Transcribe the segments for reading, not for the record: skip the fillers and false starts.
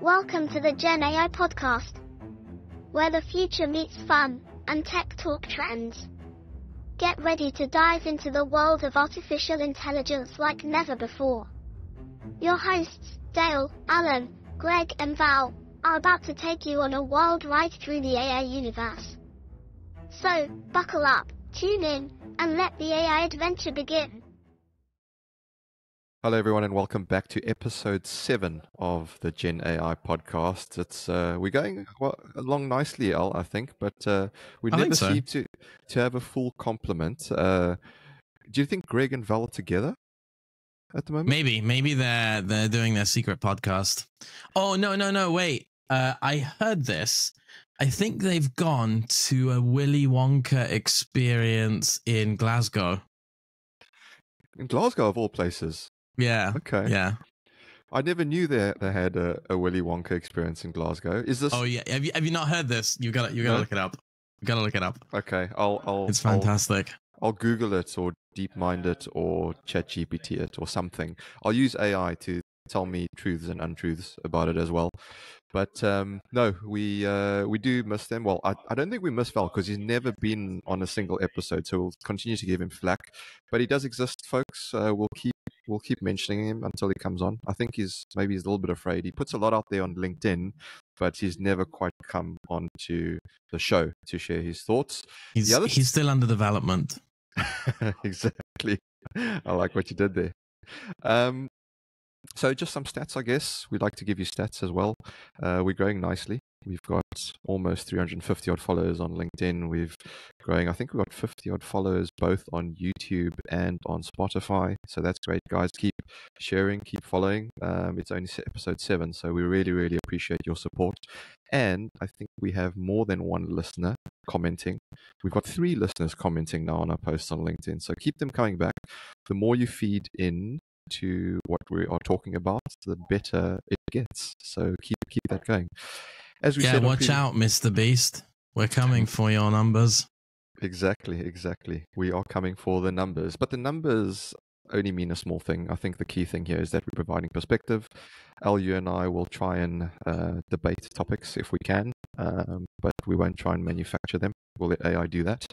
Welcome to the Gen AI podcast, where the future meets fun and tech talk trends. Get ready to dive into the world of artificial intelligence like never before. Your hosts, Dale, Alan, Greg, and Val, are about to take you on a wild ride through the AI universe. So, buckle up, tune in, and let the AI adventure begin. Hello, everyone, and welcome back to episode 7 of the Gen AI podcast. It's we're going along nicely, Al, I think, but we never seem to have a full complement. Do you think Greg and Val are together at the moment? Maybe they're doing their secret podcast. Oh no, wait. I heard this. I think they've gone to a Willy Wonka experience in Glasgow. In Glasgow, of all places. Yeah. Okay. Yeah. I never knew they had a Willy Wonka experience in Glasgow. Is this? Oh yeah. Have you not heard this? You gotta look it up. You gotta look it up. Okay. It's fantastic. I'll Google it or DeepMind it or ChatGPT it or something. I'll use AI to tell me truths and untruths about it as well. But no, we do miss them. Well, I don't think we miss Val because he's never been on a single episode, so we'll continue to give him flack. But he does exist, folks. We'll keep mentioning him until he comes on. I think he's a little bit afraid. He puts a lot out there on LinkedIn, but he's never quite come onto the show to share his thoughts. He's still under development. Exactly. I like what you did there. So just some stats, I guess. We'd like to give you stats as well. We're growing nicely. We've got almost 350 odd followers on LinkedIn. I think we've got 50 odd followers both on YouTube and on Spotify. So that's great, guys. Keep sharing, keep following. It's only episode 7, so we really, really appreciate your support. And I think we have more than one listener commenting. We've got 3 listeners commenting now on our posts on LinkedIn. So keep them coming back. The more you feed in to what we are talking about, the better it gets. So keep that going. As we said, watch out, Mr. Beast. We're coming for your numbers. Exactly. We are coming for the numbers, but the numbers only mean a small thing. I think the key thing here is that we're providing perspective. Al, you and I will try and debate topics if we can, but we won't try and manufacture them. We'll let AI do that.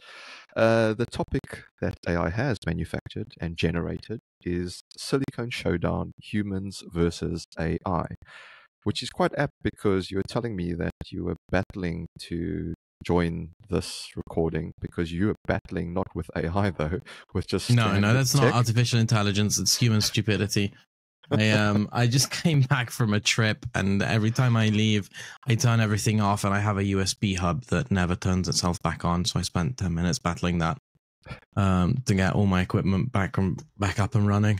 The topic that AI has manufactured and generated is Silicon Showdown, humans versus AI, which is quite apt because you were telling me that you were battling to join this recording because you were battling not with AI though, with just no, that's tech. Not artificial intelligence. It's human stupidity. I just came back from a trip, and every time I leave, I turn everything off, and I have a USB hub that never turns itself back on. So I spent 10 minutes battling that to get all my equipment back up and running.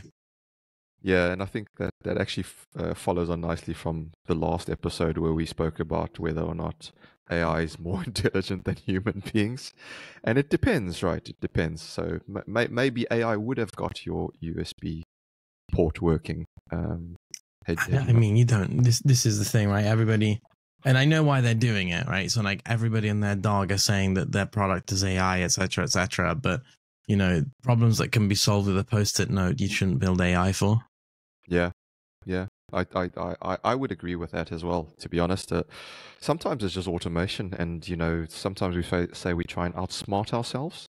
Yeah, and I think that actually follows on nicely from the last episode where we spoke about whether or not AI is more intelligent than human beings. And it depends, right? It depends. So maybe AI would have got your USB port working. I mean, you don't. This is the thing, right? Everybody, and I know why they're doing it, right? So like everybody and their dog are saying that their product is AI, etc., etc. But you know, problems that can be solved with a post-it note, you shouldn't build AI for. Yeah. I would agree with that as well, to be honest. Sometimes it's just automation, and you know, sometimes we say we try and outsmart ourselves,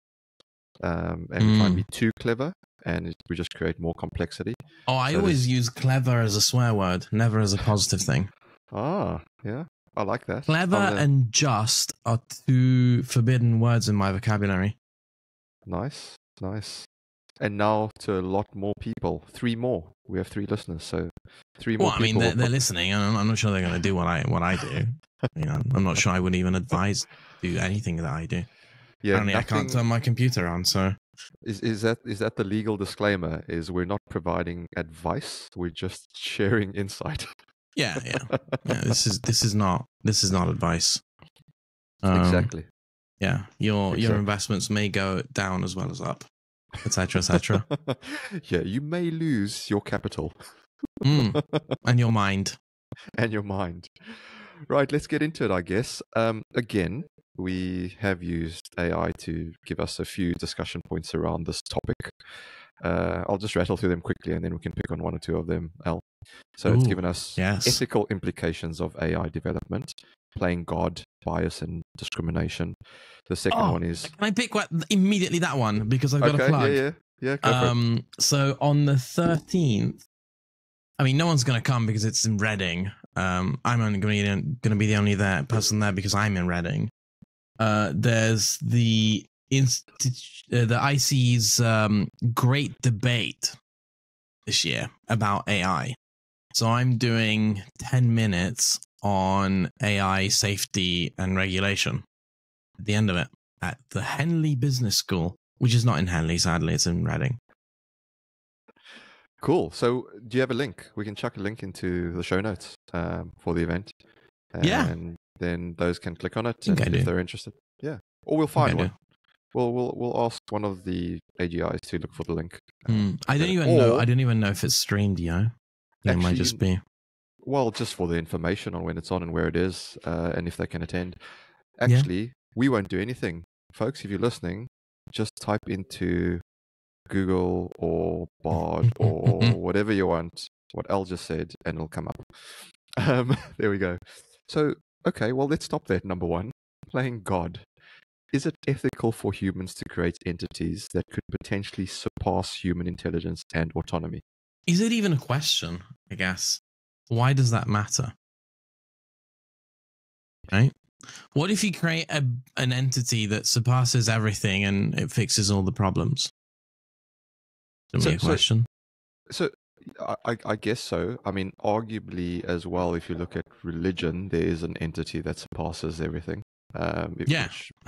and we try and be too clever, and we just create more complexity. Oh, I always use clever as a swear word, never as a positive thing. Ah, yeah, I like that. Clever and just are 2 forbidden words in my vocabulary. Nice. And now to a lot more people. 3 more. We have 3 listeners, so 3 more. Well, I mean, they're listening, and I'm not sure they're going to do what I do. You know, I'm not sure I would even advise do anything that I do. Yeah, apparently I can't turn my computer on. So is that the legal disclaimer? Is we're not providing advice. We're just sharing insight. Yeah. This is not advice. Exactly. Yeah, your investments may go down as well as up, etc. Yeah, you may lose your capital. And your mind. Right, let's get into it, I guess. Again, we have used AI to give us a few discussion points around this topic. I'll just rattle through them quickly, and then we can pick on one or two of them, Al. So it's given us ethical implications of AI development, playing God, bias, and discrimination. The second one is... Can I pick immediately that one? Because I've got a plug. Yeah, go for it. So on the 13th, I mean, no one's going to come because it's in Reading. I'm only going to be the only person there because I'm in Reading. There's the IC's great debate this year about AI. So I'm doing 10 minutes on AI safety and regulation at the end of it at the Henley Business School, which is not in Henley, sadly. It's in Reading. Cool. So do you have a link? We can chuck a link into the show notes for the event. And then those can click on it if they're interested. Yeah. Or we'll find one. We'll ask one of the AGIs to look for the link. I don't even know. I don't even know if it's streamed, It might just be. Well, just for the information on when it's on and where it is, and if they can attend. Actually, we won't do anything. Folks, if you're listening, just type into Google or Bard or whatever you want, what Al just said, and it'll come up. There we go. So, okay, well, let's stop there at number one. Playing God. Is it ethical for humans to create entities that could potentially surpass human intelligence and autonomy? Is it even a question, I guess? Why does that matter? Right? What if you create an entity that surpasses everything and it fixes all the problems? Is that a question? So I guess so. I mean, arguably as well, if you look at religion, there is an entity that surpasses everything. I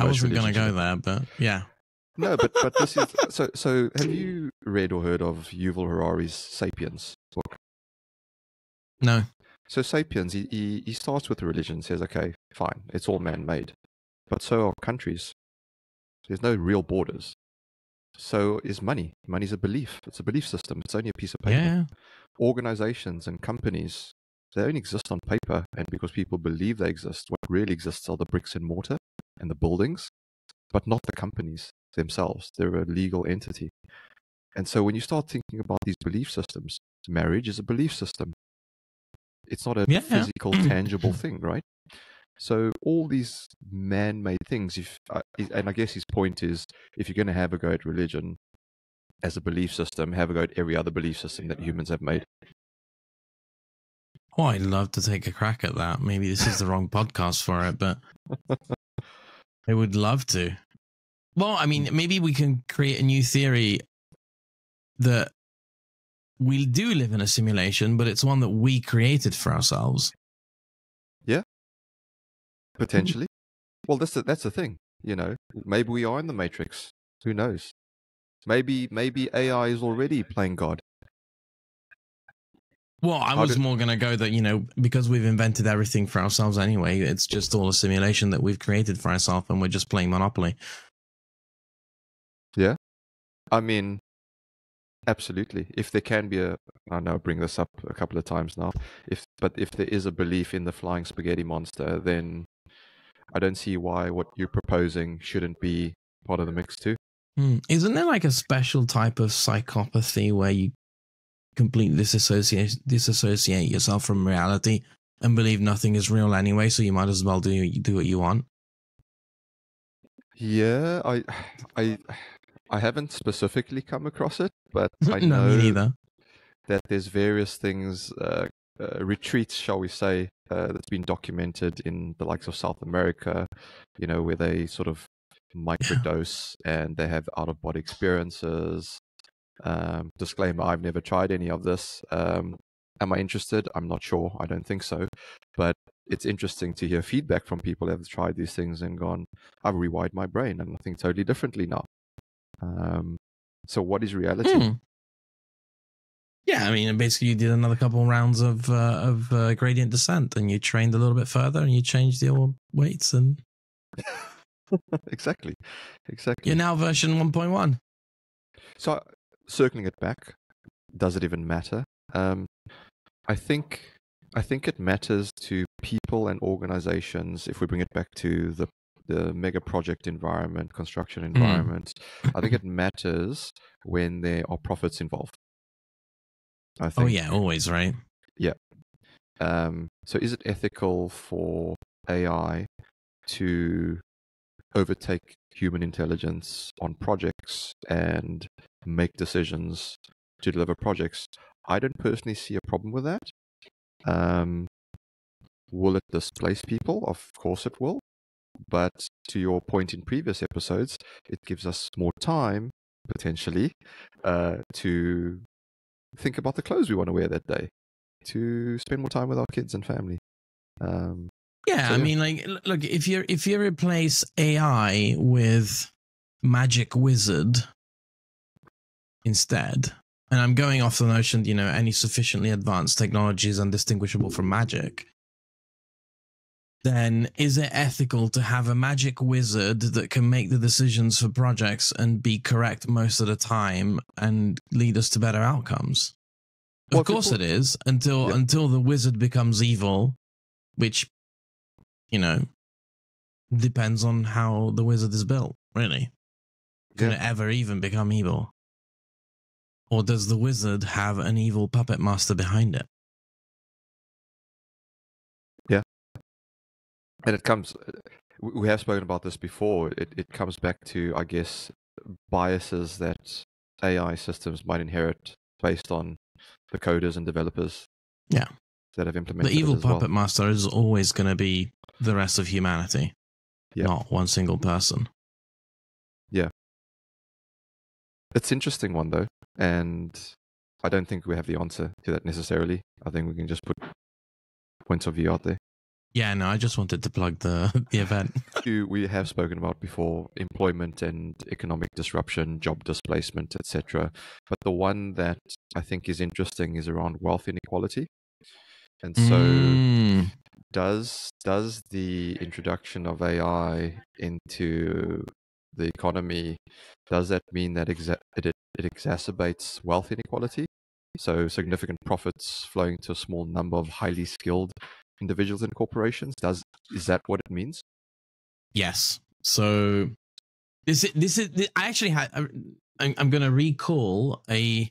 wasn't going to go there, but yeah. No, but this is so. Have you read or heard of Yuval Harari's *Sapiens* book? No. So *Sapiens*, he starts with the religion, says, okay, fine, it's all man-made, but so are countries. There's no real borders. So is money. Money's a belief. It's a belief system. It's only a piece of paper. Yeah. Organizations and companies, they only exist on paper, and because people believe they exist, what really exists are the bricks and mortar and the buildings, but not the companies themselves. They're a legal entity. And so when you start thinking about these belief systems, marriage is a belief system. It's not a physical, tangible thing, right? So all these man-made things, and I guess his point is, if you're going to have a go at religion as a belief system, have a go at every other belief system that humans have made. Oh, I'd love to take a crack at that. Maybe this is the wrong podcast for it, but I would love to. Well, I mean, maybe we can create a new theory that we do live in a simulation, but it's one that we created for ourselves. Yeah, potentially. Well, that's the thing. Maybe we are in the Matrix. Who knows? Maybe AI is already playing God. Well, I was more going to go that, because we've invented everything for ourselves anyway, it's just all a simulation that we've created for ourselves and we're just playing Monopoly. Yeah. I mean, absolutely. If there can be I know I bring this up a couple of times now, but if there is a belief in the flying spaghetti monster, then I don't see why what you're proposing shouldn't be part of the mix too. Isn't there like a special type of psychopathy where you completely disassociate yourself from reality and believe nothing is real anyway, so you might as well do what you want? Yeah, I haven't specifically come across it, but I No, know me neither. that there's various things, retreats, shall we say, that's been documented in the likes of South America, where they sort of microdose and they have out-of-body experiences. Disclaimer, I've never tried any of this. Am I interested? I'm not sure. I don't think so. But it's interesting to hear feedback from people who have tried these things and gone, I've rewired my brain and I think totally differently now. So what is reality? Yeah, I mean, basically you did another couple rounds of gradient descent and you trained a little bit further and you changed your weights and... Exactly. You're now version 1.1. So circling it back, does it even matter? I think it matters to people and organizations, if we bring it back to the the mega project environment, construction environment, I think it matters when there are profits involved. I think, oh yeah, always, right? Yeah. So is it ethical for AI to overtake human intelligence on projects and make decisions to deliver projects? I don't personally see a problem with that. Will it displace people? Of course it will. But to your point in previous episodes, it gives us more time, potentially, to think about the clothes we want to wear that day, to spend more time with our kids and family. I mean, like, look, if you replace AI with Magic Wizard instead, and I'm going off the notion, any sufficiently advanced technology is undistinguishable from magic, then is it ethical to have a magic wizard that can make the decisions for projects and be correct most of the time and lead us to better outcomes? Of course it is, until the wizard becomes evil, which, depends on how the wizard is built, really. Can it ever even become evil? Or does the wizard have an evil puppet master behind it? Yeah. And it comes, we have spoken about this before, it comes back to, I guess, biases that AI systems might inherit based on the coders and developers that have implemented the evil it as well. puppet master is always going to be the rest of humanity, not one single person. Yeah. It's an interesting one, though, and I don't think we have the answer to that necessarily. I think we can just put points of view out there. Yeah, no, I just wanted to plug the event. We have spoken about before, employment and economic disruption, job displacement, etc. But the one that I think is interesting is around wealth inequality. And so does the introduction of AI into the economy, does that mean that it exacerbates wealth inequality? So significant profits flowing to a small number of highly skilled individuals and corporations? Is that what it means? Yes. So this is I actually I'm going to recall a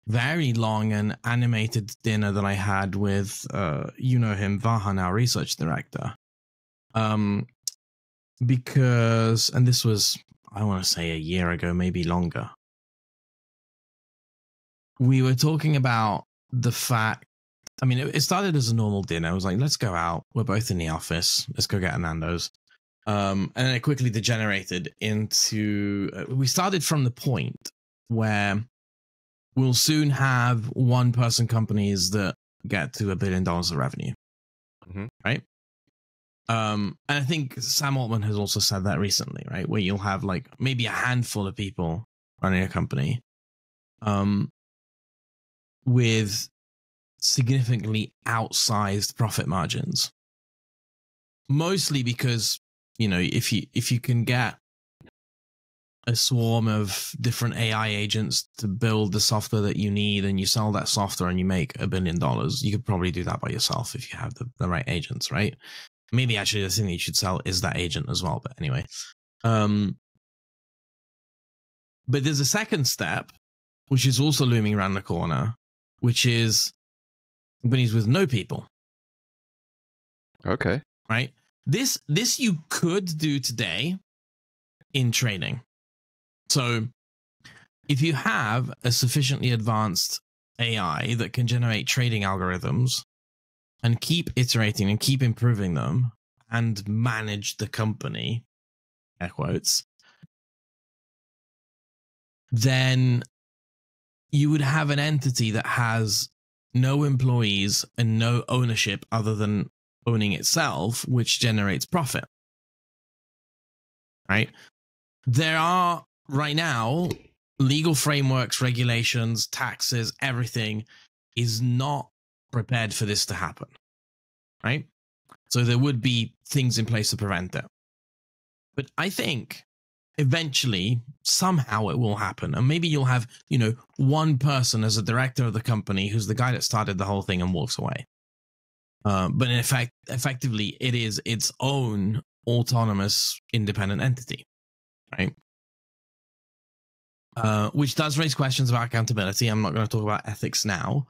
very long and animated dinner that I had with him, Vahan, our research director. Because, and this was, I want to say, a year ago, maybe longer. We were talking about the fact, I mean, it started as a normal dinner. I was like, let's go out. We're both in the office. Let's go get a Nando's. And then it quickly degenerated into, we started from the point where we'll soon have one-person companies that get to $1 billion of revenue, right? And I think Sam Altman has also said that recently, right? Where you'll have like maybe a handful of people running a company with significantly outsized profit margins. Mostly because, if you can get a swarm of different AI agents to build the software that you need, and you sell that software and you make $1 billion, you could probably do that by yourself if you have the right agents, right? Maybe actually the thing that you should sell is that agent as well. But anyway, but there's a second step, which is also looming around the corner, which is companies with no people. Okay. Right? This you could do today in trading. So if you have a sufficiently advanced AI that can generate trading algorithms and keep iterating and keep improving them and manage the company, air quotes, then you would have an entity that has no employees and no ownership other than owning itself, which generates profit. Right? There are right now legal frameworks, regulations, taxes, everything is not prepared for this to happen. Right? So there would be things in place to prevent it. But I think eventually, somehow it will happen. And maybe you'll have, one person as a director of the company who's the guy that started the whole thing and walks away. But in effect, effectively, it is its own autonomous, independent entity, right? Which does raise questions about accountability. I'm not going to talk about ethics now,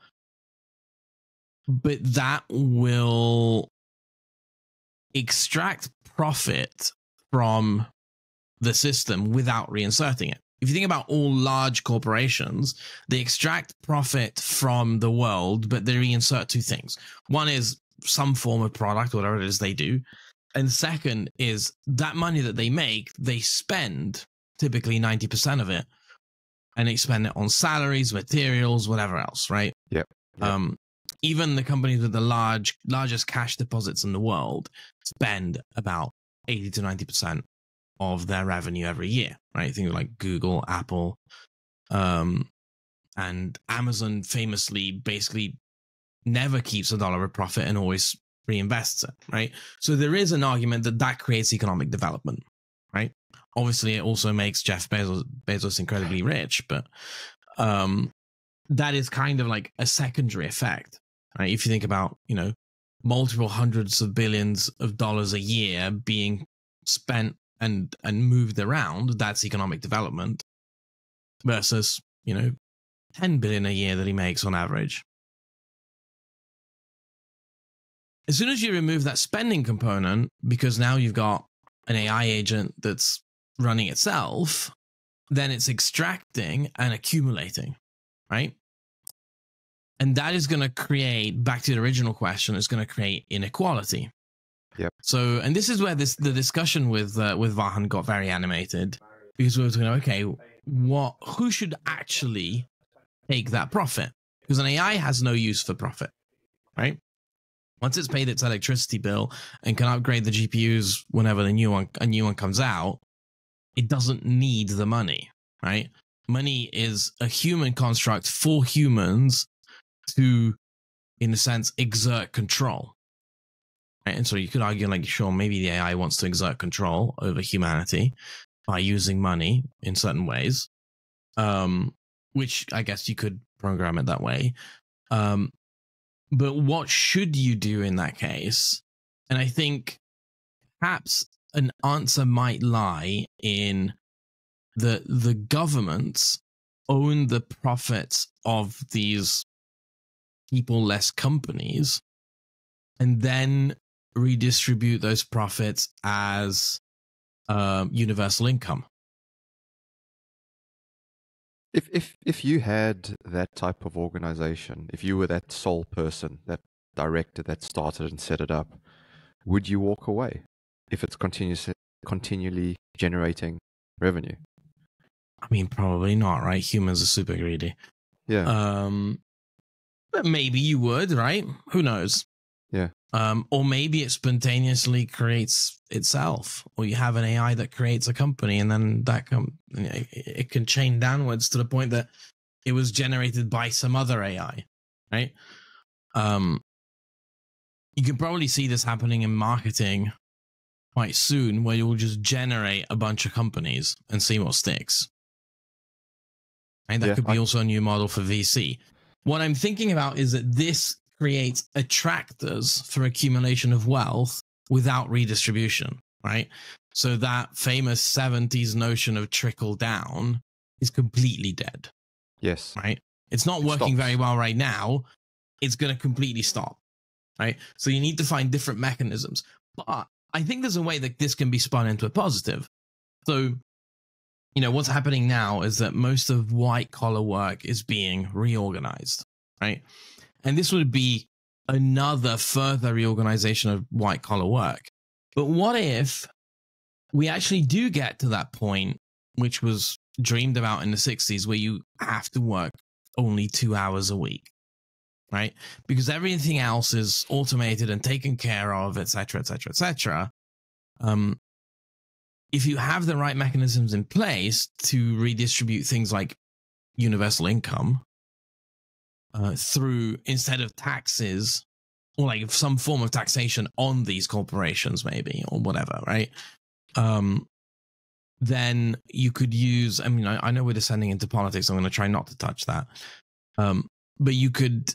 but that will extract profit from the system without reinserting it. If you think about all large corporations, they extract profit from the world, but they reinsert two things. One is some form of product, whatever it is they do. And second is that money that they make, they spend typically 90% of it, and they spend it on salaries, materials, whatever else, right? Yep. Even the companies with the largest cash deposits in the world spend about 80 to 90% of their revenue every year, right? Things like Google, Apple, and Amazon famously basically never keeps $1 of profit and always reinvests it, right? So there is an argument that that creates economic development, right? Obviously, it also makes Jeff Bezos incredibly rich, but that is kind of like a secondary effect, right? If you think about, multiple hundreds of billions of dollars a year being spent and moved around, that's economic development versus, 10 billion a year that he makes on average. As soon as you remove that spending component, because now you've got an AI agent that's running itself, then it's extracting and accumulating, right? And that is going to create, back to the original question, it's going to create inequality. Yep. So, and this is where the discussion with Vahan got very animated, because we were talking, okay, who should actually take that profit? Because an AI has no use for profit, right? Once it's paid its electricity bill and can upgrade the GPUs whenever a new one comes out, it doesn't need the money, right? Money is a human construct for humans to, in a sense, exert control. And so you could argue, like, sure, maybe the AI wants to exert control over humanity by using money in certain ways, which I guess you could program it that way. But what should you do in that case? And I think perhaps an answer might lie in the governments own the profits of these people-less companies and then redistribute those profits as universal income. If you had that type of organization, if you were that sole person, that director that started and set it up, would you walk away if it's continually generating revenue? I mean, probably not, right? Humans are super greedy. Yeah. But maybe you would, right? Who knows? Yeah. Or maybe it spontaneously creates itself, or you have an AI that creates a company, and then it can chain downwards to the point that it was generated by some other AI, right? You can probably see this happening in marketing quite soon, where you'll just generate a bunch of companies and see what sticks. And that could be also a new model for VC. What I'm thinking about is that this creates attractors for accumulation of wealth without redistribution, right? So that famous 70s notion of trickle down is completely dead. Yes. Right? It's not working very well right now. It's going to completely stop, right? So you need to find different mechanisms. But I think there's a way that this can be spun into a positive. So, what's happening now is that most of white collar work is being reorganized, right? And this would be another further reorganization of white collar work. But what if we actually do get to that point, which was dreamed about in the 60s, where you have to work only 2 hours a week, right? Because everything else is automated and taken care of, et cetera, et cetera, et cetera. If you have the right mechanisms in place to redistribute things like universal income through, instead of taxes, or like some form of taxation on these corporations, maybe, or whatever, right? Then you could use, I know we're descending into politics. I'm going to try not to touch that. But you could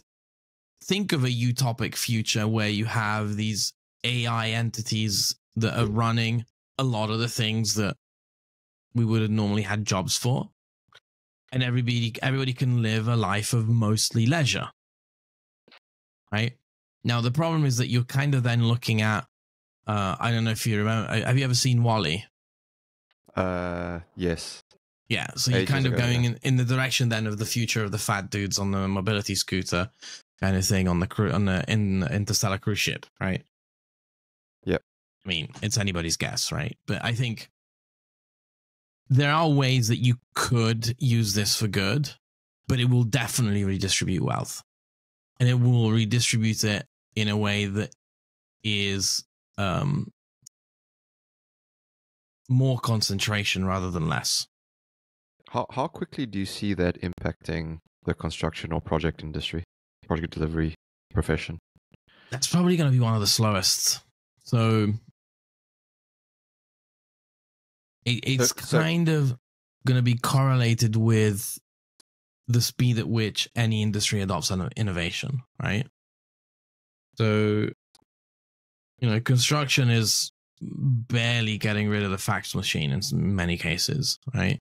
think of a utopic future where you have these AI entities that are running a lot of the things that we would have normally had jobs for. And everybody can live a life of mostly leisure. Right? Now, the problem is that you're kind of then looking at, I don't know if you remember, have you ever seen Wally? Yes. Yeah, so you're kind of going in the direction then of the future of the fat dudes on the mobility scooter kind of thing on the interstellar cruise ship, right? Yep. I mean, it's anybody's guess, right? But I think there are ways that you could use this for good, but it will definitely redistribute wealth. And it will redistribute it in a way that is more concentration rather than less. How quickly do you see that impacting the construction or project industry, project delivery profession? That's probably going to be one of the slowest. So it's kind of going to be correlated with the speed at which any industry adopts an innovation, right? So, construction is barely getting rid of the fax machine in many cases, right?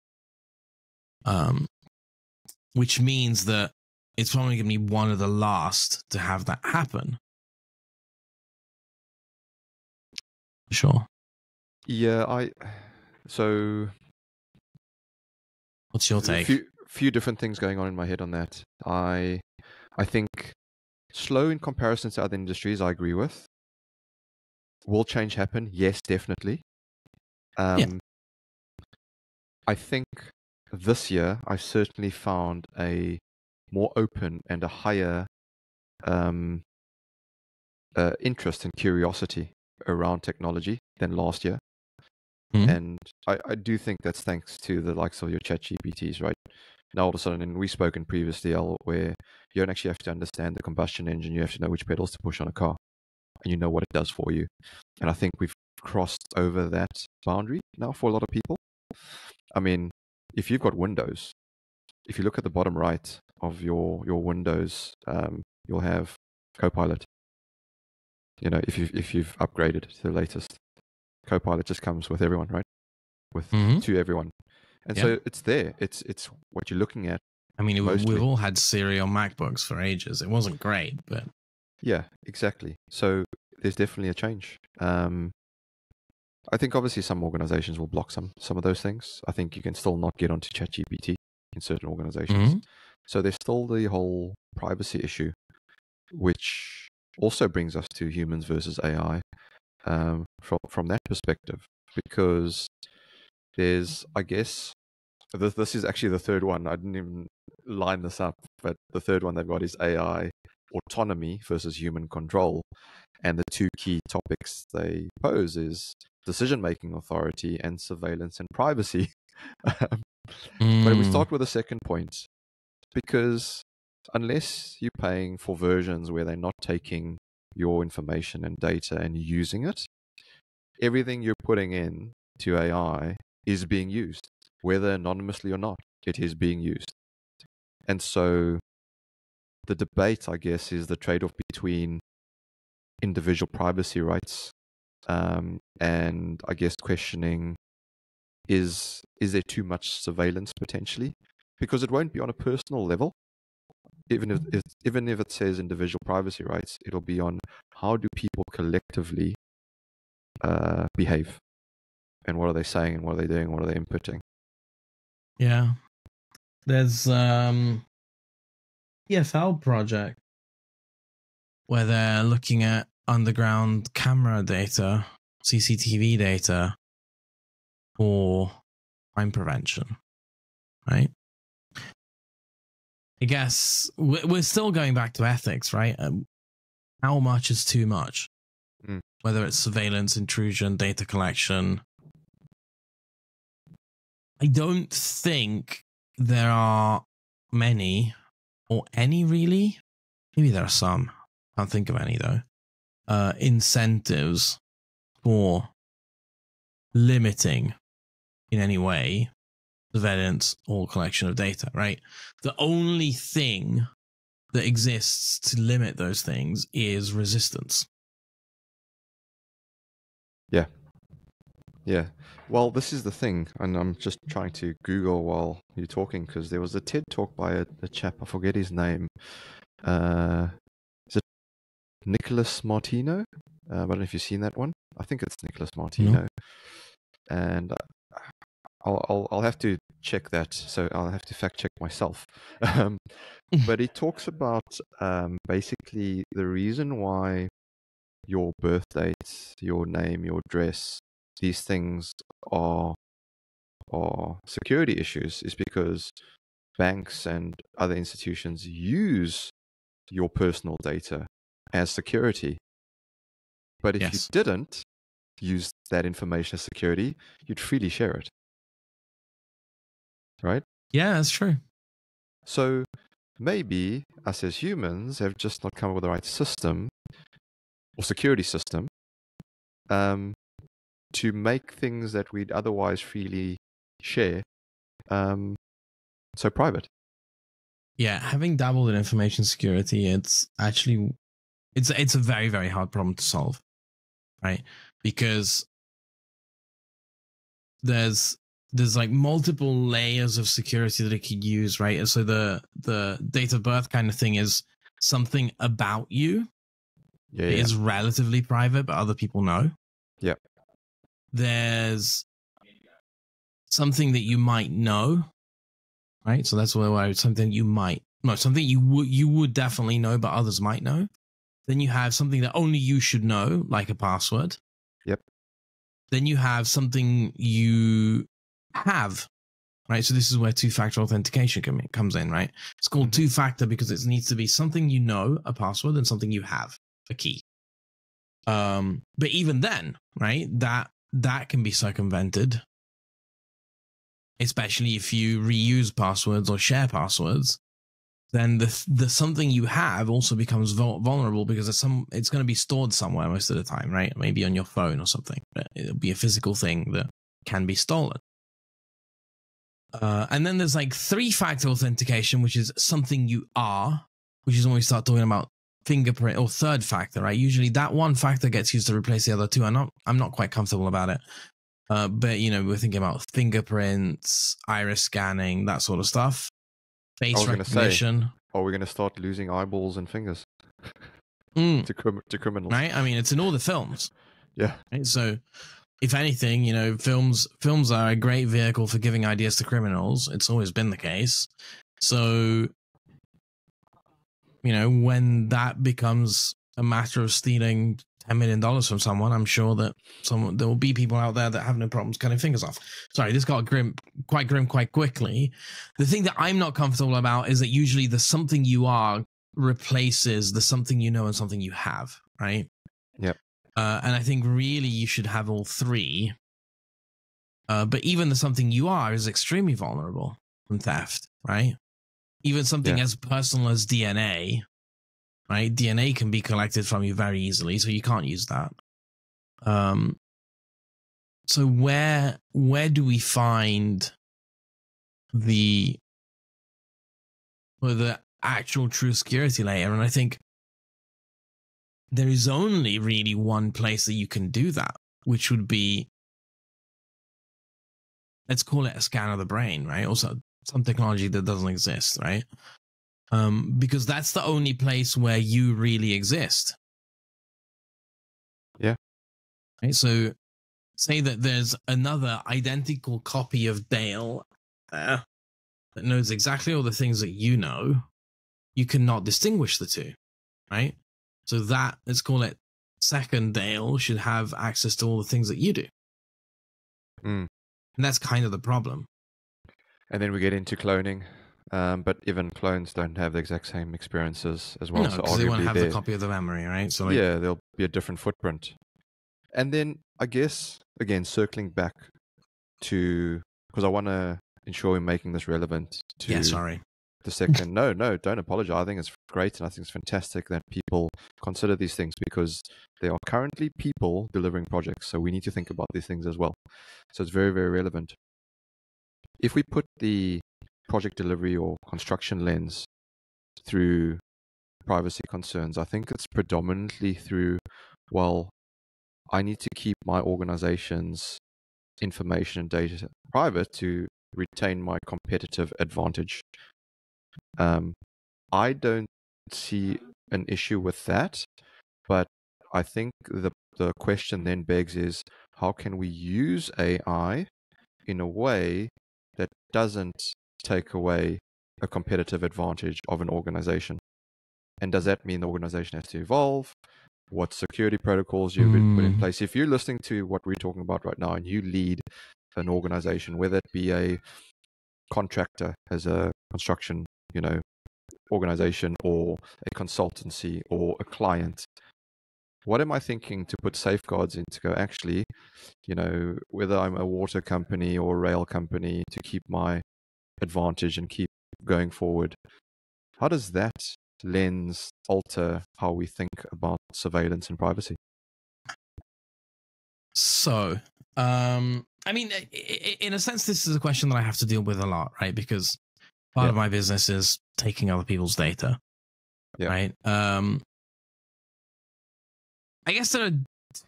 Which means that it's probably going to be one of the last to have that happen. Sure. Yeah, so what's your take? Few different things going on in my head on that. I think slow in comparison to other industries, I agree with. Will change happen? Yes, definitely. Yeah. I think this year I certainly found a more open and a higher interest and curiosity around technology than last year. Mm-hmm. And I do think that's thanks to the likes of your ChatGPTs, right? Now all of a sudden, and we've spoken previously, where you don't actually have to understand the combustion engine, you have to know which pedals to push on a car, and you know what it does for you. And I think we've crossed over that boundary now for a lot of people. I mean, if you've got Windows, if you look at the bottom right of your Windows, you'll have Copilot. If you've upgraded to the latest, Copilot just comes with everyone, right? To everyone. And so it's there. It's what you're looking at. I mean, we've all had Siri on MacBooks for ages. It wasn't great, but yeah, exactly. So there's definitely a change. I think obviously some organizations will block some of those things. I think you can still not get onto ChatGPT in certain organizations. Mm-hmm. So there's still the whole privacy issue, which also brings us to humans versus AI from that perspective, because there's, I guess, this is actually the third one. I didn't even line this up, but the third one they've got is AI autonomy versus human control. And the two key topics they pose is decision-making authority and surveillance and privacy. But we start with the second point, because unless you're paying for versions where they're not taking your information and data and using it, everything you're putting in to AI is being used, whether anonymously or not. It is being used. And so the debate, I guess, is the trade-off between individual privacy rights and I guess questioning, is there too much surveillance potentially? Because it won't be on a personal level. Even if it says individual privacy rights, it'll be on how do people collectively behave, and what are they saying, and what are they doing, what are they inputting. Yeah, there's EFL project where they're looking at underground camera data, CCTV data for crime prevention, right? I guess we're still going back to ethics, right? How much is too much? Whether it's surveillance, intrusion, data collection. I don't think there are many, or any really. Maybe there are some. Can't think of any though. Incentives for limiting in any way surveillance or collection of data, right? The only thing that exists to limit those things is resistance. Yeah. Well, this is the thing, and I'm just trying to Google while you're talking because there was a TED talk by a chap, I forget his name. Is it Nicholas Martino? I don't know if you've seen that one. I think it's Nicholas Martino. No. And I'll have to check that, so I'll have to fact check myself. But he talks about basically the reason why your birth date, your name, your address, these things are security issues is because banks and other institutions use your personal data as security. But if you didn't use that information as security, you'd freely share it. Right? Yeah, that's true. So maybe us as humans have just not come up with the right system or security system to make things that we'd otherwise freely share so private. Yeah, having dabbled in information security, it's actually it's a very, very hard problem to solve, right? Because there's like multiple layers of security that it could use, right? And so the date of birth kind of thing is something about you. Yeah, It is relatively private, but other people know. Yeah. There's something that you might know, right? So that's where something you might no, something you would definitely know, but others might know. Then you have something that only you should know, like a password. Yep. Then you have something you have, right? So this is where two-factor authentication comes in, right? It's called two-factor because it needs to be something you know, a password, and something you have, a key. But even then, right, that can be circumvented, especially if you reuse passwords or share passwords. Then the something you have also becomes vulnerable because it's going to be stored somewhere most of the time, right? Maybe on your phone or something. But it'll be a physical thing that can be stolen. And then there's like three-factor authentication, which is something you are, which is when we start talking about fingerprint or third factor, right? Usually that one factor gets used to replace the other two. I'm not quite comfortable about it. But we're thinking about fingerprints, iris scanning, that sort of stuff. Face recognition. Are we going to start losing eyeballs and fingers to criminals? Right? I mean, it's in all the films. Yeah. Right? So, if anything, films are a great vehicle for giving ideas to criminals. It's always been the case. So, when that becomes a matter of stealing $10 million from someone, I'm sure that there will be people out there that have no problems cutting fingers off. Sorry, this got quite grim quite quickly. The thing that I'm not comfortable about is that usually the something you are replaces the something you know and something you have, right? Yep. And I think really you should have all three. But even the something you are is extremely vulnerable from theft, right? Even something as personal as DNA, right? DNA can be collected from you very easily, so you can't use that. So where do we find the actual true security layer? And I think there is only really one place that you can do that, which would be, let's call it a scan of the brain, right? Also some technology that doesn't exist, right? Because that's the only place where you really exist. Yeah. Right? So say that there's another identical copy of Dale there that knows exactly all the things that you know. You cannot distinguish the two, right? So that, let's call it second Dale, should have access to all the things that you do. And that's kind of the problem. And then we get into cloning. But even clones don't have the exact same experiences as well. No, because they won't have the copy of the memory, right? So yeah, there'll be a different footprint. And then I guess, again, circling back to, because I want to ensure we're making this relevant to the second. No, don't apologize. I think it's great and I think it's fantastic that people consider these things because there are currently people delivering projects. So we need to think about these things as well. So it's very, very relevant. If we put the project delivery or construction lens through privacy concerns, I think it's predominantly through, well, I need to keep my organization's information and data private to retain my competitive advantage. I don't see an issue with that, but I think the question then begs is, how can we use AI in a way that doesn't take away a competitive advantage of an organization? And does that mean the organization has to evolve? What security protocols you put in place? If you're listening to what we're talking about right now and you lead an organization, whether it be a contractor as a construction, organization, or a consultancy, or a client, what am I thinking to put safeguards in to go, actually, whether I'm a water company or a rail company, to keep my advantage and keep going forward? How does that lens alter how we think about surveillance and privacy? So, I mean, in a sense, this is a question that I have to deal with a lot, right? Because part of my business is taking other people's data, right? I guess there are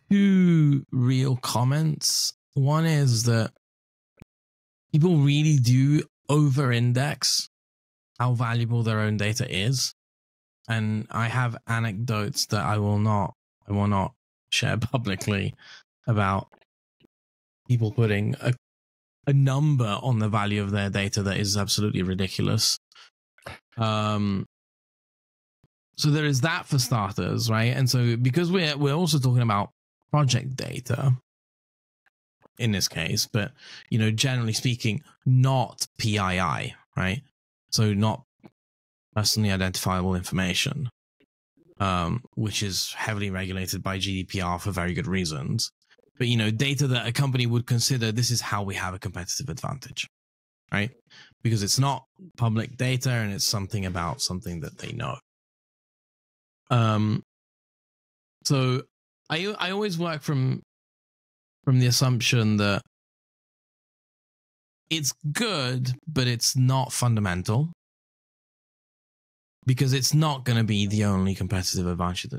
two real comments. One is that people really do over-index how valuable their own data is. And I have anecdotes that I will not share publicly about people putting a number on the value of their data that is absolutely ridiculous. So there is that for starters, right? And so because we're also talking about project data in this case, but generally speaking, not PII, right? So not personally identifiable information, which is heavily regulated by GDPR for very good reasons. But data that a company would consider, this is how we have a competitive advantage, right? Because it's not public data and it's something about something that they know. So I always work from the assumption that it's good, but it's not fundamental, because it's not going to be the only competitive advantage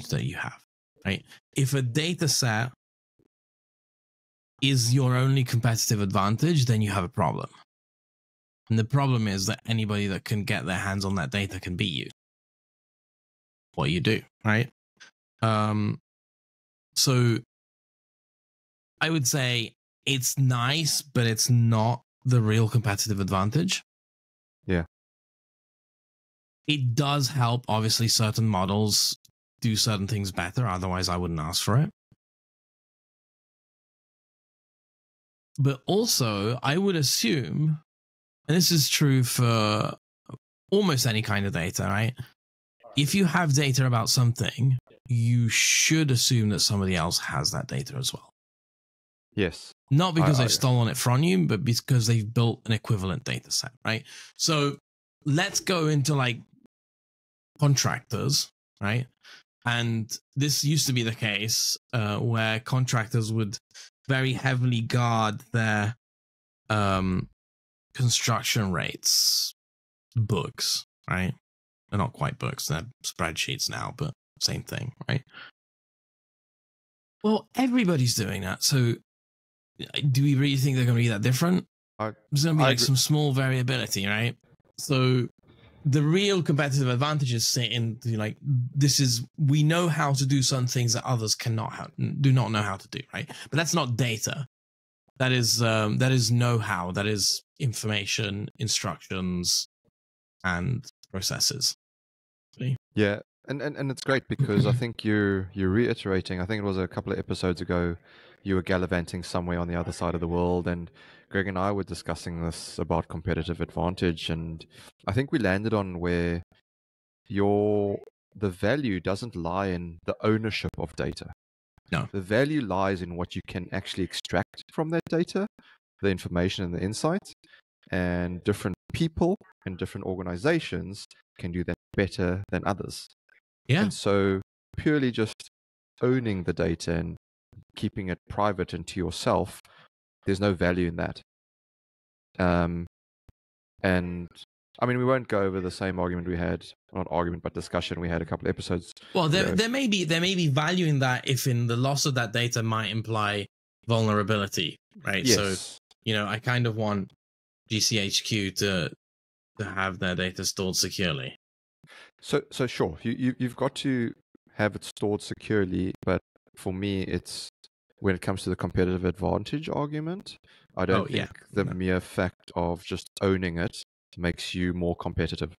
that you have, right? If a data set is your only competitive advantage, then you have a problem. And the problem is that anybody that can get their hands on that data can beat you. What you do, right? So I would say it's nice, but it's not the real competitive advantage. Yeah. It does help, obviously, certain models do certain things better. Otherwise, I wouldn't ask for it. But also, I would assume, and this is true for almost any kind of data, right? If you have data about something, you should assume that somebody else has that data as well. Yes. Not because they've stolen it from you, but because they've built an equivalent data set, right? So let's go into like contractors, right? And this used to be the case where contractors would very heavily guard their construction rates books, right? They're not quite books, they're spreadsheets now, but same thing, right? Well, everybody's doing that. So do we really think they're going to be that different? There's going to be like some small variability, right? So the real competitive advantages sit in like, we know how to do some things that others do not know how to do, right? But that's not data. That is know-how. That is information, instructions, and processes. Yeah, and it's great because I think you're reiterating. I think it was a couple of episodes ago, you were gallivanting somewhere on the other side of the world, and Greg and I were discussing this about competitive advantage, and I think we landed on where the value doesn't lie in the ownership of data. No. The value lies in what you can actually extract from that data, the information and the insight, and different people and different organizations can do that better than others. Yeah. And so purely just owning the data and keeping it private and to yourself, there's no value in that. And I mean, we won't go over the same argument we had, not argument, but discussion we had a couple of episodes. Well, there may be value in that if in the loss of that data might imply vulnerability, right? Yes. So, I kind of want GCHQ to have their data stored securely. So sure, you've got to have it stored securely, but for me, it's when it comes to the competitive advantage argument, I don't think the mere fact of just owning it makes you more competitive.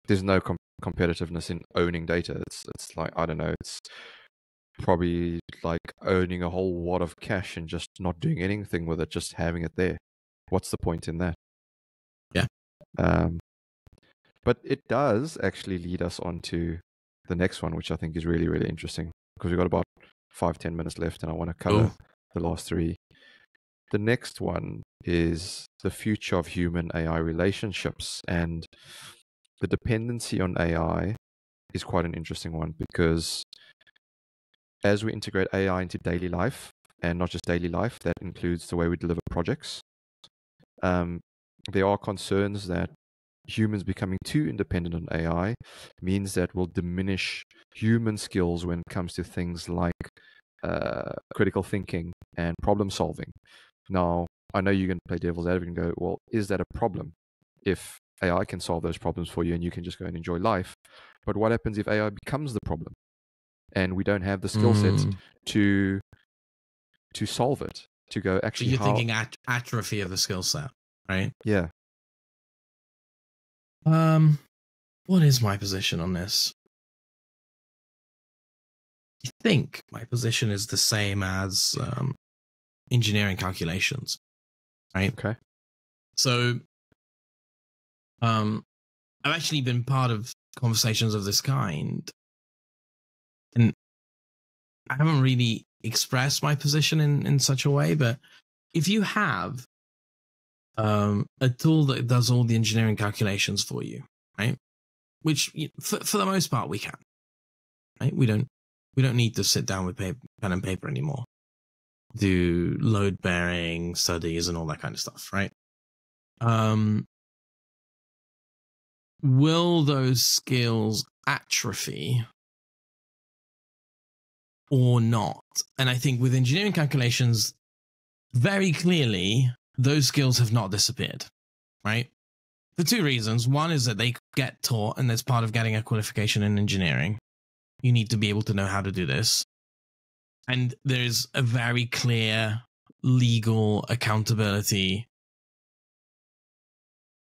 There's no competitiveness in owning data. It's like, I don't know, it's probably like owning a whole wad of cash and just not doing anything with it, just having it there. What's the point in that? Yeah. But it does actually lead us on to the next one, which I think is really, really interesting, because we've got about 5-10 minutes left and I want to cover the last three. The next one is the future of human AI relationships, and the dependency on AI is quite an interesting one, because as we integrate AI into daily life, and not just daily life, that includes the way we deliver projects, there are concerns that humans becoming too independent on AI means that we'll diminish human skills when it comes to things like critical thinking and problem solving. Now, I know you're going to play devil's advocate and go, well, is that a problem if AI can solve those problems for you and you can just go and enjoy life? But what happens if AI becomes the problem and we don't have the skill set to solve it, to go actually... So you're thinking atrophy of the skill set, right? Yeah. What is my position on this? I think my position is the same as engineering calculations, right? Okay. So, I've actually been part of conversations of this kind, and I haven't really expressed my position in such a way, but if you have a tool that does all the engineering calculations for you, right? Which for the most part we can, right? We don't need to sit down with pen and paper anymore, do load bearing studies and all that kind of stuff, right? Will those skills atrophy or not? And I think with engineering calculations, very clearly, those skills have not disappeared, right? For two reasons. One is that they get taught, and that's part of getting a qualification in engineering. You need to be able to know how to do this. And there's a very clear legal accountability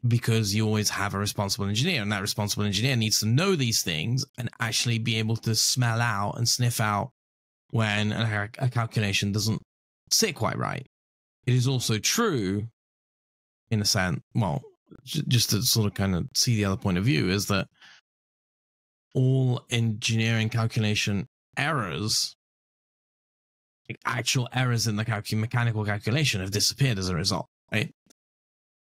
because you always have a responsible engineer, and that responsible engineer needs to know these things and actually be able to smell out and sniff out when a calculation doesn't sit quite right. It is also true, in a sense, well, just to sort of kind of see the other point of view, is that all engineering calculation errors, like actual errors in the mechanical calculation, have disappeared as a result, right?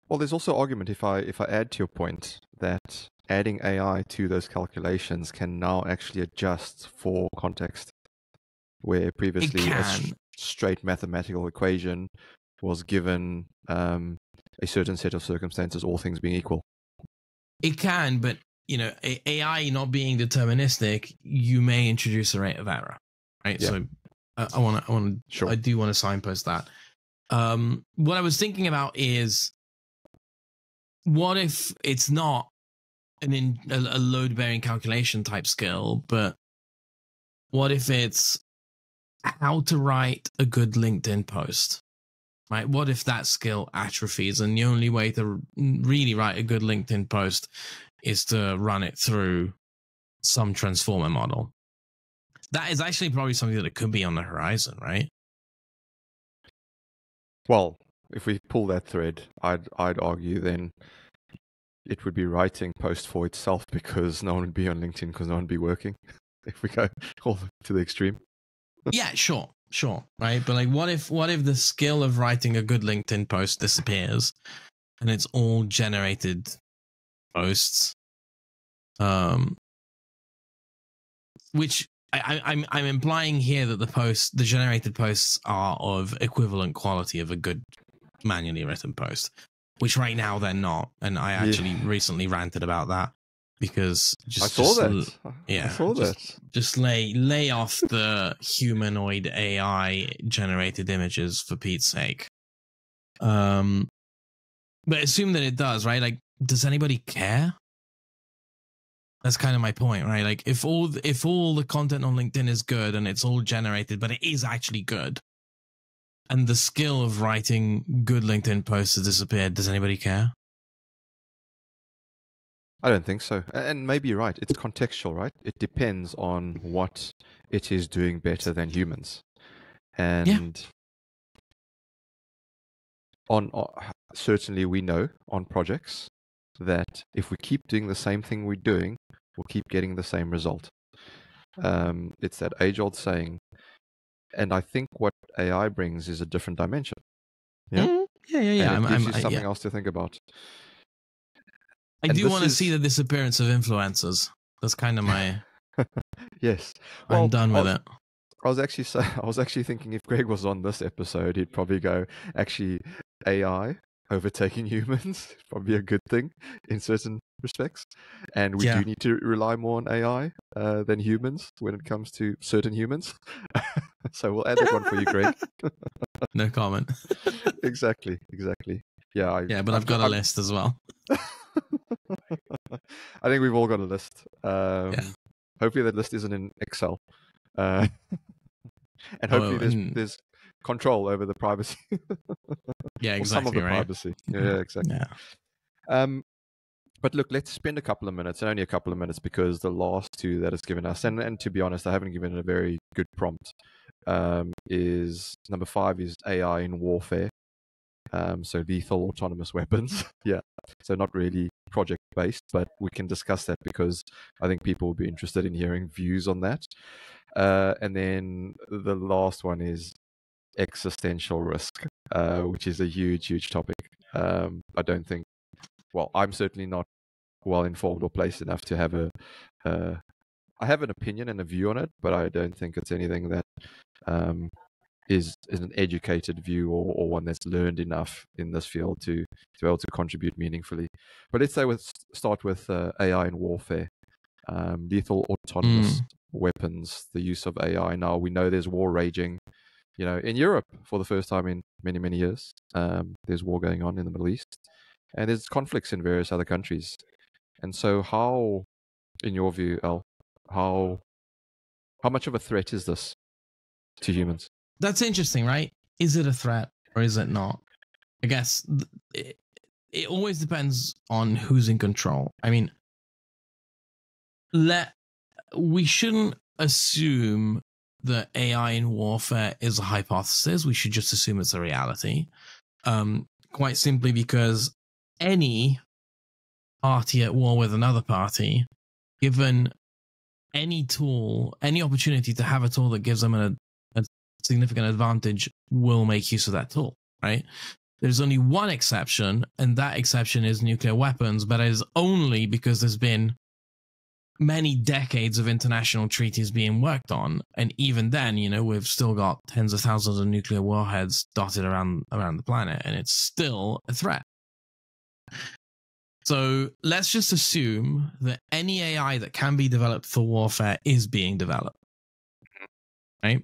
Well, there's also argument, if I add to your point, that adding AI to those calculations can now actually adjust for context, where previously a straight mathematical equation was given a certain set of circumstances, all things being equal. It can, but AI not being deterministic, you may introduce a rate of error, right? Yeah. So sure. I do want to signpost that. What I was thinking about is, what if it's not a load-bearing calculation type skill, but what if it's how to write a good LinkedIn post? Right? What if that skill atrophies and the only way to really write a good LinkedIn post is to run it through some transformer model? That is actually probably something that could be on the horizon, right? Well, if we pull that thread, I'd argue then it would be writing post for itself, because no one would be on LinkedIn because no one would be working, if we go all to the extreme. Yeah, sure, right? But like, what if the skill of writing a good LinkedIn post disappears, and it's all generated posts, which I'm implying here that the generated posts are of equivalent quality of a good manually written post, which right now they're not, and I actually recently ranted about that. because I saw that. Yeah, I saw that. Just lay off the humanoid AI generated images for Pete's sake. But assume that it does, right? Like, does anybody care? That's kind of my point, right? Like, if all the content on LinkedIn is good and it's all generated, but it is actually good, and the skill of writing good LinkedIn posts has disappeared, does anybody care? I don't think so. And maybe you're right. It's contextual, right? It depends on what it is doing better than humans. And certainly we know on projects that if we keep doing the same thing we're doing, we'll keep getting the same result. It's that age-old saying. And I think what AI brings is a different dimension. Yeah? Yeah. And it gives you something else to think about. I do want to see the disappearance of influencers. That's kind of my... Yes. Well, I'm done with it. I was actually thinking if Greg was on this episode, he'd probably go, actually, AI overtaking humans is probably a good thing in certain respects. And we do need to rely more on AI than humans when it comes to certain humans. So we'll add that one for you, Greg. No comment. Exactly. Yeah, but I've got a list as well. I think we've all got a list. Hopefully that list isn't in Excel. And hopefully there's control over the privacy. Yeah, exactly. Some of the right? privacy. Yeah, exactly. Yeah. But look, let's spend a couple of minutes, and only a couple of minutes, because the last two that it's given us, and to be honest, I haven't given it a very good prompt, is number 5 is AI in warfare. So lethal autonomous weapons. Yeah. So not really project based, but we can discuss that because I think people will be interested in hearing views on that. And then the last one is existential risk, which is a huge topic. I don't think, well, I'm certainly not well informed or placed enough to have I have an opinion and a view on it, but I don't think it's anything that is an educated view or one that's learned enough in this field to be able to contribute meaningfully. But let's say start with AI in warfare, lethal autonomous weapons, the use of AI. Now we know there's war raging, in Europe for the first time in many years. There's war going on in the Middle East, and there's conflicts in various other countries. And so, how, in your view, Al, how much of a threat is this to humans? That's interesting, right? Is it a threat or is it not? I guess it always depends on who's in control. I mean, we shouldn't assume that AI in warfare is a hypothesis. We should just assume it's a reality. Quite simply because any party at war with another party, given any tool, any opportunity to have a tool that gives them a significant advantage, will make use of that tool, right? There's only one exception, and that exception is nuclear weapons, but it is only because there's been many decades of international treaties being worked on, and even then, we've still got tens of thousands of nuclear warheads dotted around the planet, and it's still a threat. So let's just assume that any AI that can be developed for warfare is being developed, right?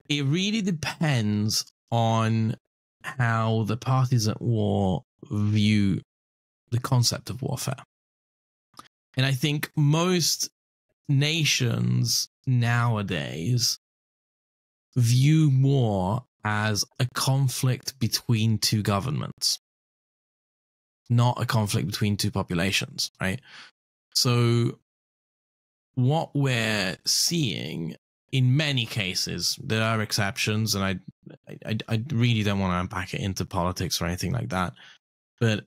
It really depends on how the parties at war view the concept of warfare. And I think most nations nowadays view war as a conflict between two governments, not a conflict between two populations, right? So what we're seeing in many cases, there are exceptions, and I really don't want to unpack it into politics or anything like that, but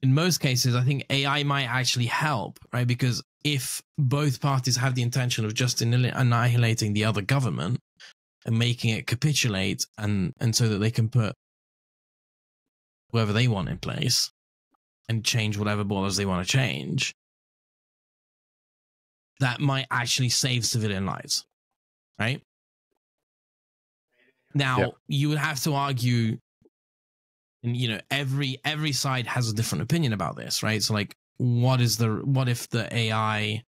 in most cases, I think AI might actually help, right? Because if both parties have the intention of just annihilating the other government and making it capitulate, and so that they can put whoever they want in place and change whatever borders they want to change, that might actually save civilian lives, right? Now, you would have to argue and every side has a different opinion about this, right? So like, what if the AI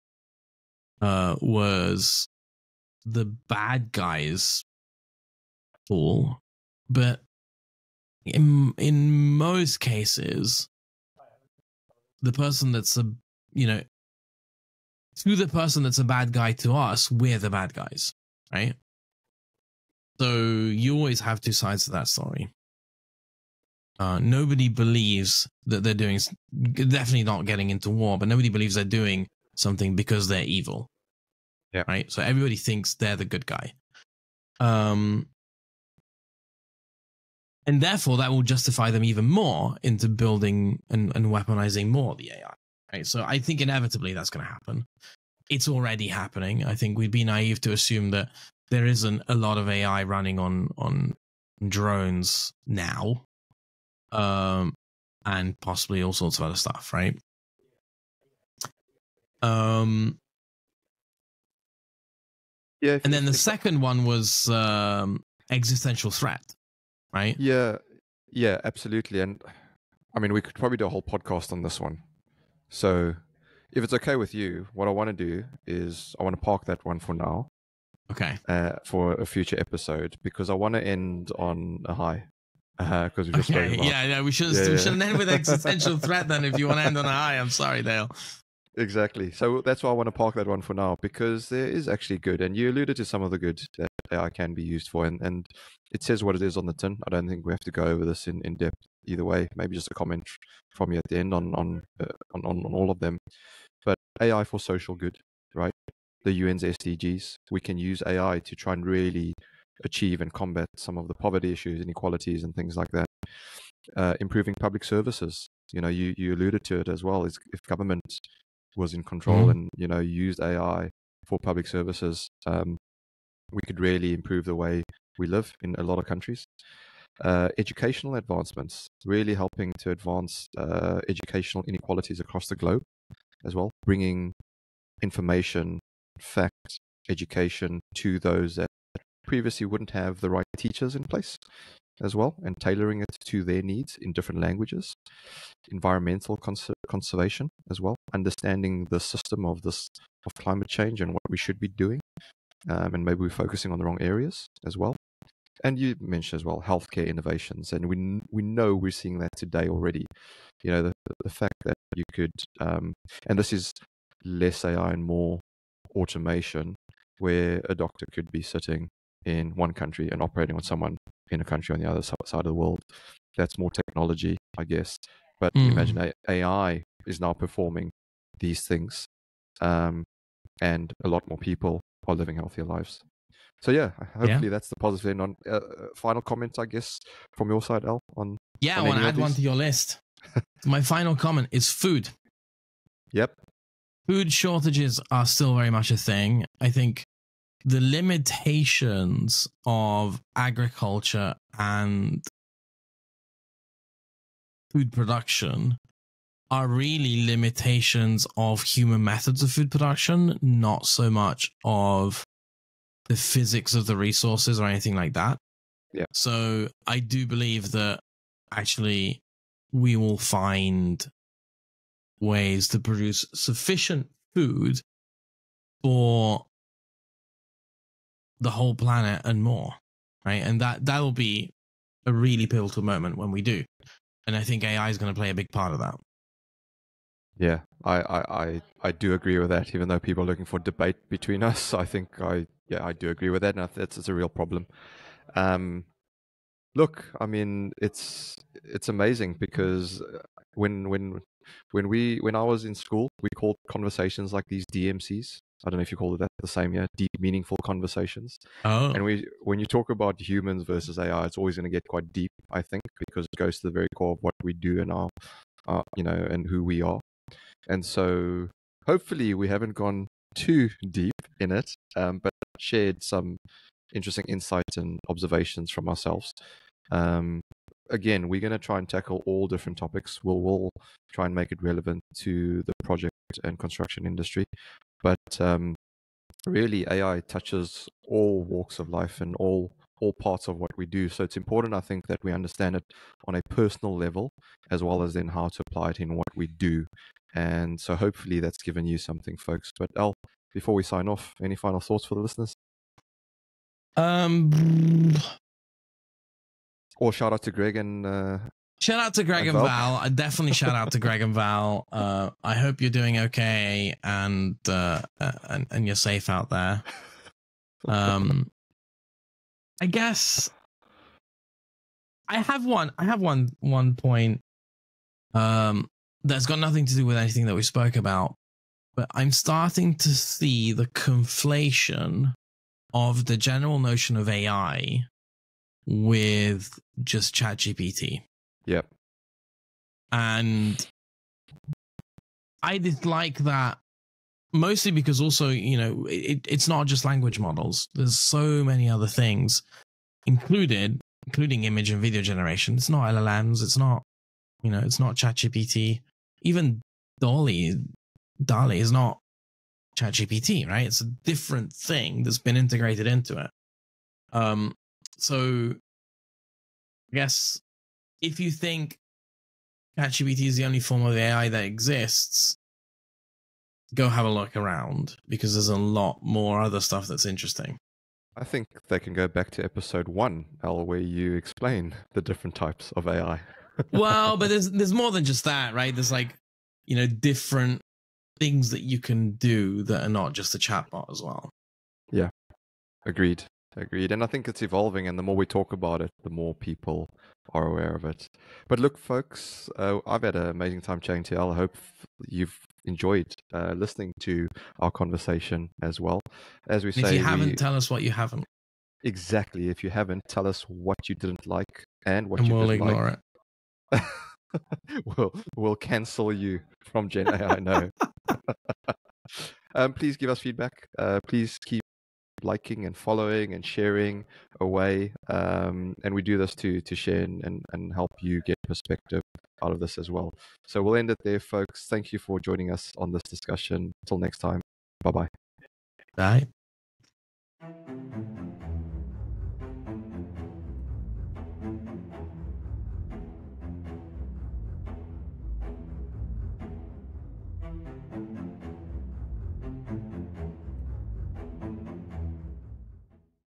was the bad guys tool, but in most cases, the person that's to the person that's a bad guy to us, we're the bad guys, right? So you always have two sides to that story. Nobody believes that they're doing, definitely not getting into war, but nobody believes they're doing something because they're evil. Yeah. Right. So everybody thinks they're the good guy. And therefore that will justify them even more into building and weaponizing more the AI. Right. So I think inevitably that's going to happen. It's already happening. I think we'd be naive to assume that there isn't a lot of AI running on drones now. And possibly all sorts of other stuff, right? Yeah. And then the second one was existential threat, right? Yeah, absolutely. And I mean, we could probably do a whole podcast on this one. So if it's okay with you, what I want to do is I want to park that one for now. Okay. For a future episode, because I want to end on a high. Because we just we should end with existential threat then. If you want to end on a high, I'm sorry, Dale. Exactly. So that's why I want to park that one for now, because there is actually good, and you alluded to some of the good that AI can be used for, and it says what it is on the tin. I don't think we have to go over this in depth either way. Maybe just a comment from you at the end on all of them. But AI for social good, right? The UN's SDGs. We can use AI to try and really achieve and combat some of the poverty issues, inequalities, and things like that. Improving public services. You alluded to it as well. If government was in control and used AI for public services, we could really improve the way we live in a lot of countries. Educational advancements, really helping to advance educational inequalities across the globe as well, bringing information, fact, education to those that previously wouldn't have the right teachers in place as well, and tailoring it to their needs in different languages. Environmental conservation as well, understanding the system of climate change and what we should be doing, and maybe we're focusing on the wrong areas as well. And you mentioned as well healthcare innovations, and we know we're seeing that today already. The fact that you could, and this is less AI and more automation, where a doctor could be sitting in one country and operating on someone in a country on the other side of the world. That's more technology, I guess. But imagine AI is now performing these things, and a lot more people are living healthier lives. So hopefully that's the positive end. On final comments, I guess, from your side, Al. I want to add one to your list. My final comment is food. Yep. Food shortages are still very much a thing. I think the limitations of agriculture and food production are really limitations of human methods of food production, not so much of the physics of the resources or anything like that. Yeah. So I do believe that actually we will find ways to produce sufficient food for the whole planet and more, right? And that will be a really pivotal moment when we do. And I think AI is going to play a big part of that. Yeah, I do agree with that. Even though people are looking for debate between us, I think I do agree with that, and it's a real problem. Look, I mean, it's amazing because when I was in school, we called conversations like these DMCs. I don't know if you call it that the same, deep meaningful conversations. Oh. And when you talk about humans versus AI, it's always going to get quite deep, I think, because it goes to the very core of what we do and our and who we are. And so hopefully we haven't gone too deep in it, but shared some interesting insights and observations from ourselves. Again, we're going to try and tackle all different topics. We'll try and make it relevant to the project and construction industry. But really, AI touches all walks of life and all all parts of what we do. So it's important, I think, that we understand it on a personal level, as well as then how to apply it in what we do. And so hopefully that's given you something, folks. But Al, before we sign off, any final thoughts for the listeners? Or shout out to Greg and shout out to Greg and Val. I definitely shout out to Greg and Val. I hope you're doing okay and you're safe out there. I guess I have one point that's got nothing to do with anything that we spoke about, but I'm starting to see the conflation of the general notion of AI with just ChatGPT. Yep. And I dislike that mostly because also, you know, it's not just language models. There's so many other things including image and video generation. It's not LLMs. It's not, you know, it's not ChatGPT. Even DALL-E is not ChatGPT, right? It's a different thing that's been integrated into it. So I guess if you think ChatGPT is the only form of AI that exists, go have a look around, because there's a lot more other stuff that's interesting. I think they can go back to episode 1, Al, where you explain the different types of AI. Well, but there's more than just that, right? There's like, you know, different things that you can do that are not just a chatbot as well. Yeah, agreed. And I think it's evolving, and the more we talk about it, the more people are aware of it. But look, folks, I've had an amazing time chatting to you. I hope you've enjoyed listening to our conversation as well. As we say, if you haven't, tell us what you haven't. Exactly. If you haven't, tell us what you didn't like and what and you we'll did ignore like. We'll cancel you from Gen AI. No. Please give us feedback. Please keep liking and following and sharing away, and we do this to share and help you get perspective out of this as well. So we'll end it there, folks. Thank you for joining us on this discussion. Till next time. Bye-bye. Bye.